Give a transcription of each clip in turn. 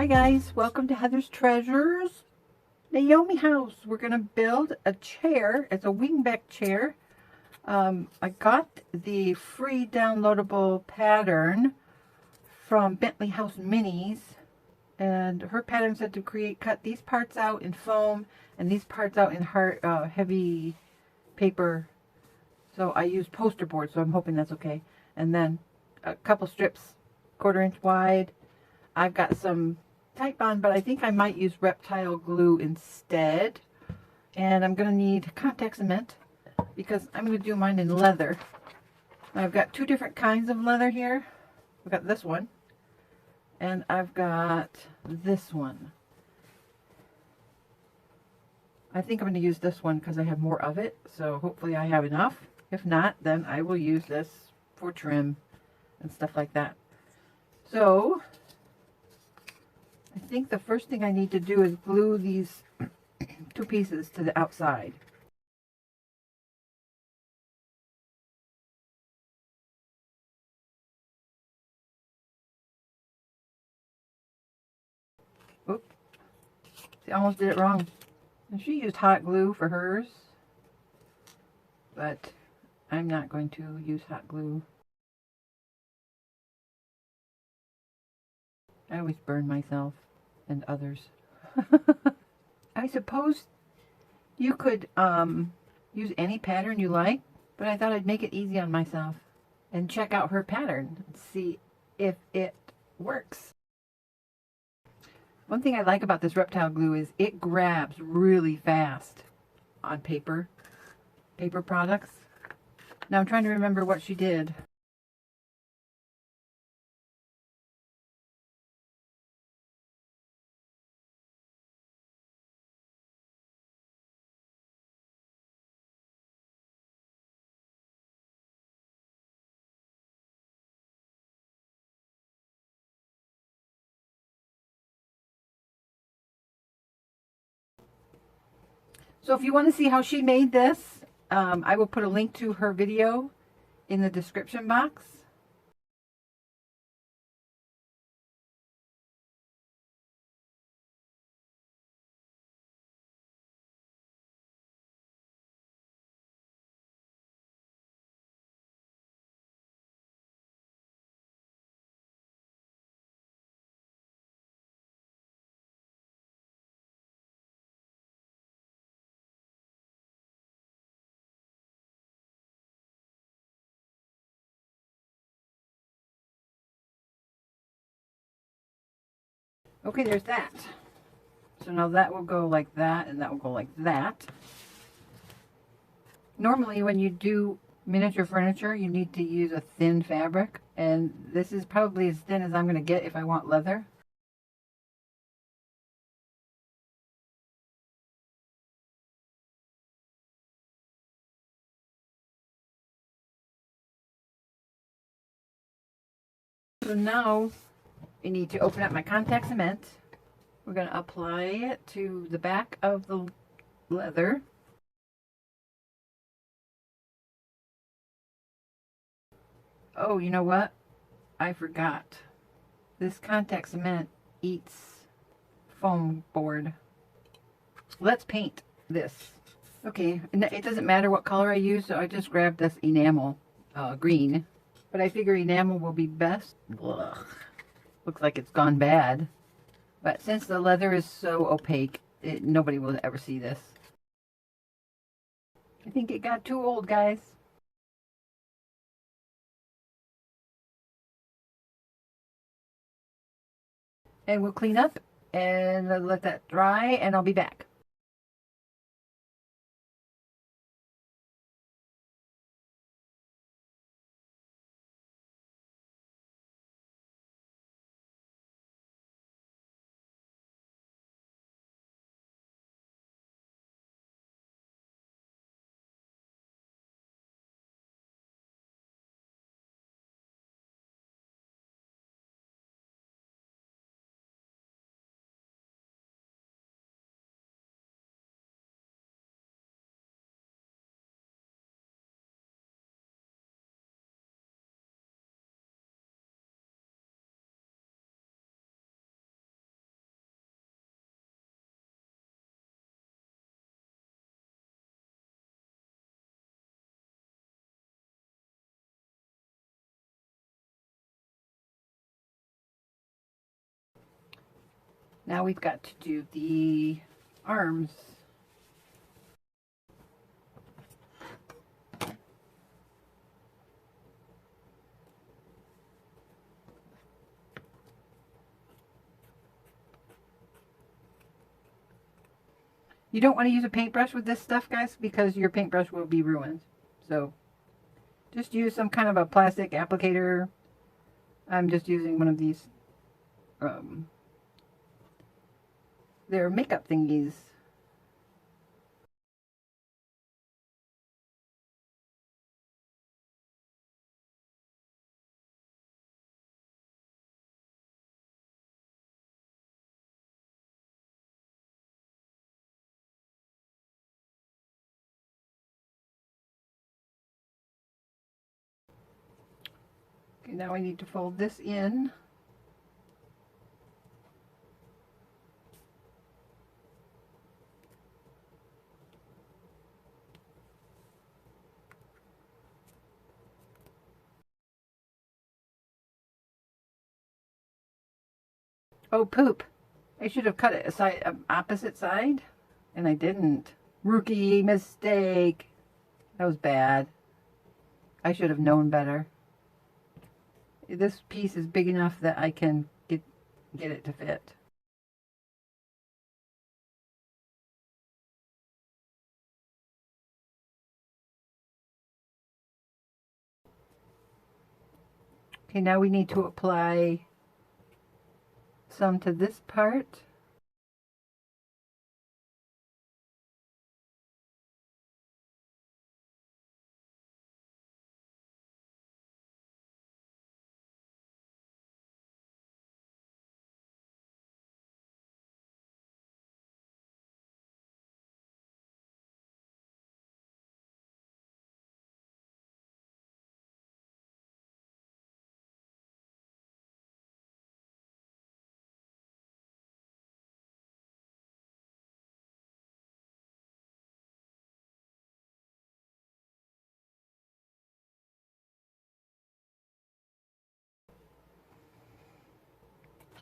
Hi guys, welcome to Heather's Treasures. Naomi house. We're going to build a chair. It's a wingback chair. I got the free downloadable pattern from Bentley House Minis. And her pattern said to cut these parts out in foam and these parts out in heavy paper. So I used poster board, so I'm hoping that's okay. And then a couple strips, 1/4 inch wide. I've got some Titebond, but I think I might use reptile glue instead. And I'm going to need contact cement because I'm going to do mine in leather. I've got two different kinds of leather here. I've got this one and I've got this one. I think I'm going to use this one because I have more of it, so hopefully I have enough. If not, then I will use this for trim and stuff like that. So I think the first thing I need to do is glue these two pieces to the outside. Oops. See, I almost did it wrong. And she used hot glue for hers, but I'm not going to use hot glue. I always burn myself and others. I suppose you could use any pattern you like, but I thought I'd make it easy on myself and check out her pattern and see if it works. One thing I like about this reptile glue is it grabs really fast on paper products. Now I'm trying to remember what she did. So if you want to see how she made this, I will put a link to her video in the description box. Okay, there's that. So now that will go like that, and that will go like that. Normally when you do miniature furniture, you need to use a thin fabric, and this is probably as thin as I'm going to get if I want leather. So now I need to open up my contact cement. We're going to apply it to the back of the leather. Oh, you know what? I forgot. This contact cement eats foam board. Let's paint this. Okay, it doesn't matter what color I use, so I just grabbed this enamel green. But I figure enamel will be best. Ugh. Looks like it's gone bad. But since the leather is so opaque, nobody will ever see this. I think it got too old, guys. And we'll clean up and let that dry, and I'll be back. Now we've got to do the arms. You don't want to use a paintbrush with this stuff, guys, because your paintbrush will be ruined. So just use some kind of a plastic applicator. I'm just using one of these. They're makeup thingies. Okay, now I need to fold this in. Oh, poop. I should have cut it opposite side, and I didn't. Rookie mistake. That was bad. I should have known better. This piece is big enough that I can get it to fit. Okay, now we need to apply some to this part.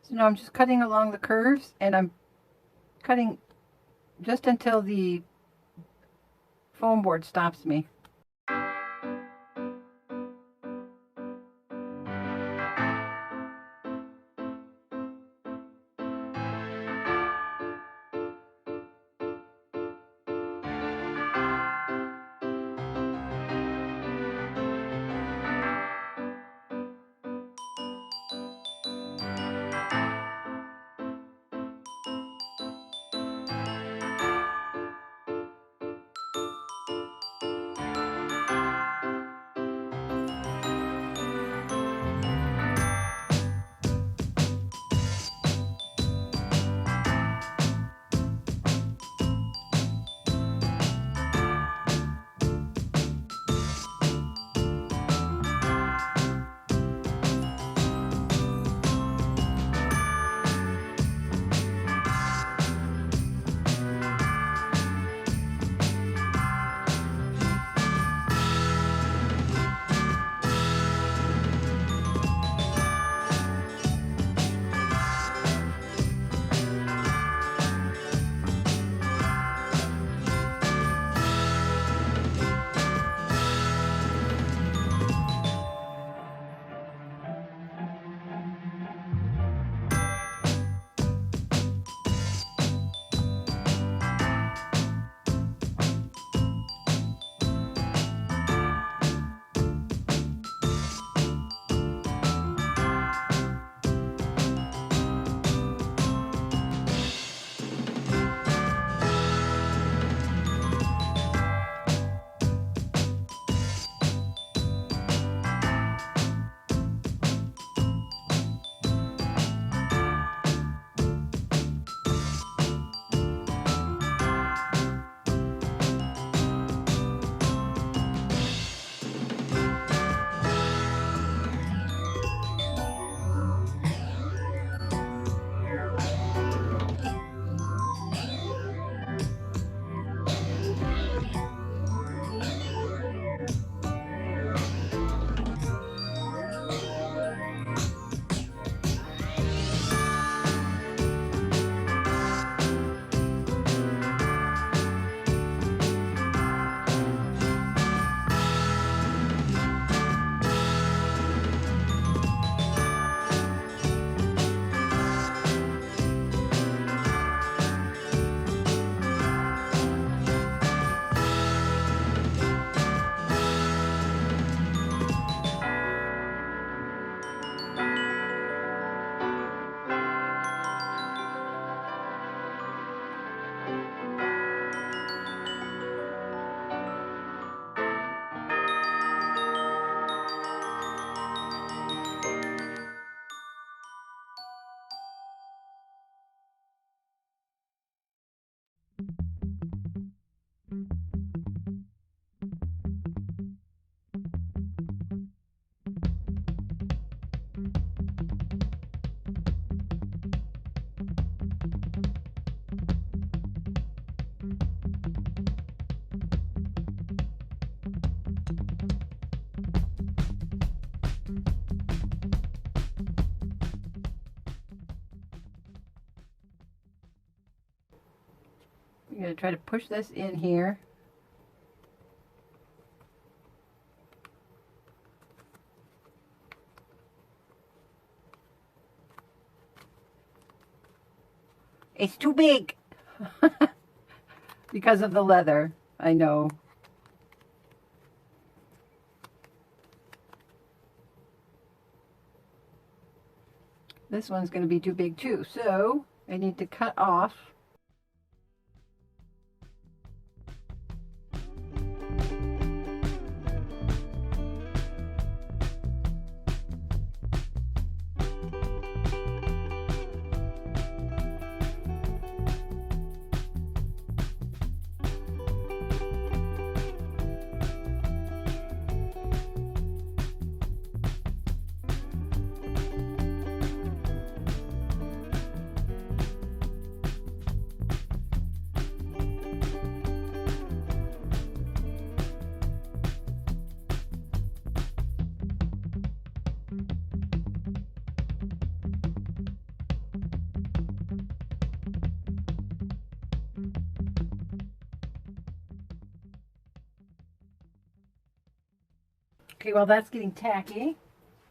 So now I'm just cutting along the curves, and I'm cutting just until the foam board stops me. going to try to push this in here. It's too big because of the leather, I know. This one's going to be too big too, so I need to cut off. Okay, well that's getting tacky.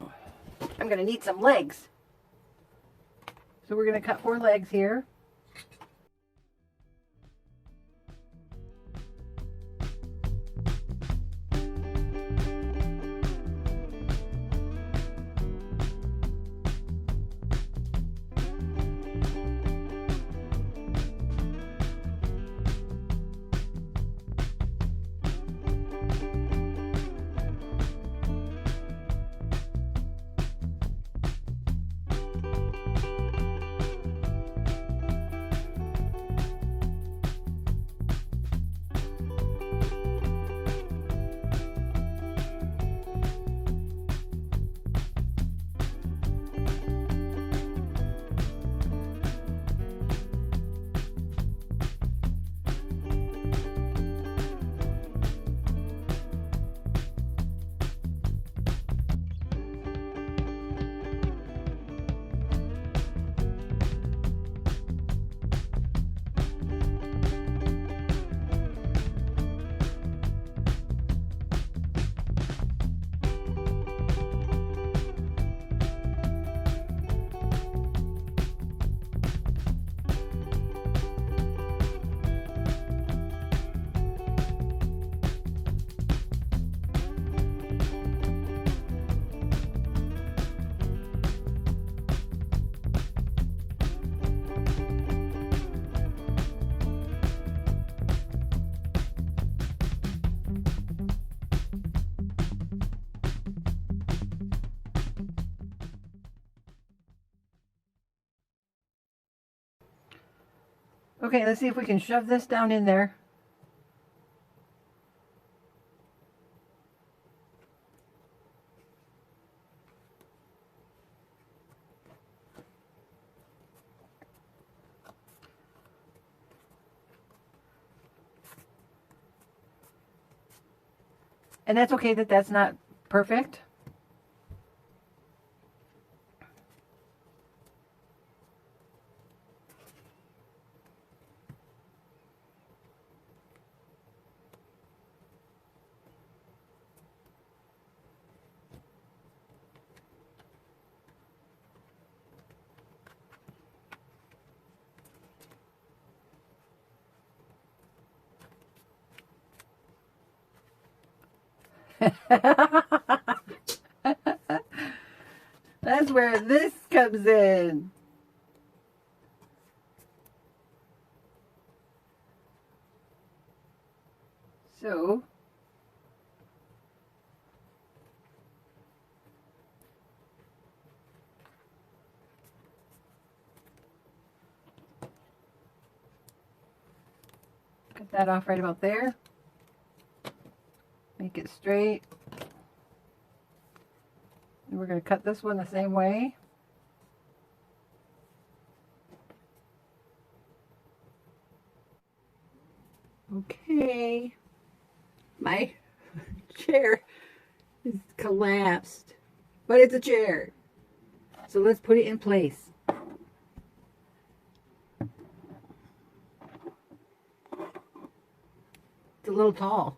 I'm going to need some legs. So we're going to cut 4 legs here. Okay, let's see if we can shove this down in there. And that's okay that that's not perfect. That's where this comes in. So, cut that off right about there. Make it straight. And we're going to cut this one the same way. Okay. My chair is collapsed, but it's a chair. So let's put it in place. little tall.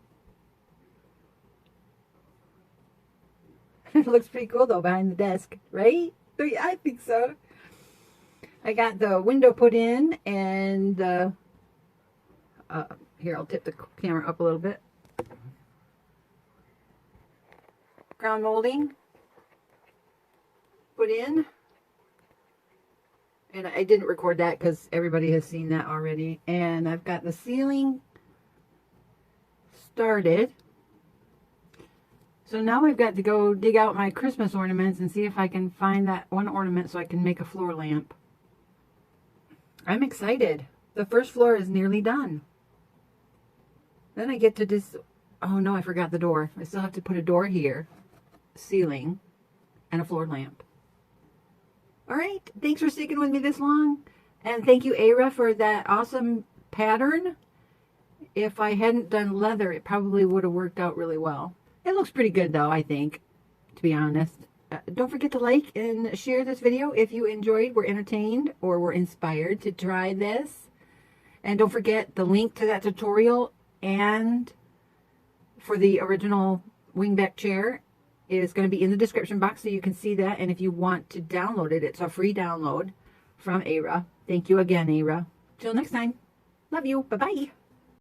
It looks pretty cool though behind the desk, right? I think so. I got the window put in, and here, I'll tip the camera up a little bit. Ground molding put in. And I didn't record that because everybody has seen that already. And I've got the ceiling started. So now I've got to go dig out my Christmas ornaments and see if I can find that one ornament so I can make a floor lamp. I'm excited. The first floor is nearly done. Then I get to this. Oh no, I forgot the door. I still have to put a door here, ceiling, and a floor lamp. All right, thanks for sticking with me this long. And thank you, Ara, for that awesome pattern. If I hadn't done leather, it probably would have worked out really well. It looks pretty good though, I think, to be honest. Don't forget to like and share this video if you enjoyed, were entertained, or were inspired to try this. And don't forget the link to that tutorial and for the original wingback chair is going to be in the description box, so you can see that. And if you want to download it, it's a free download from Ara. Thank you again, Ara. Till next time. Love you. Bye-bye.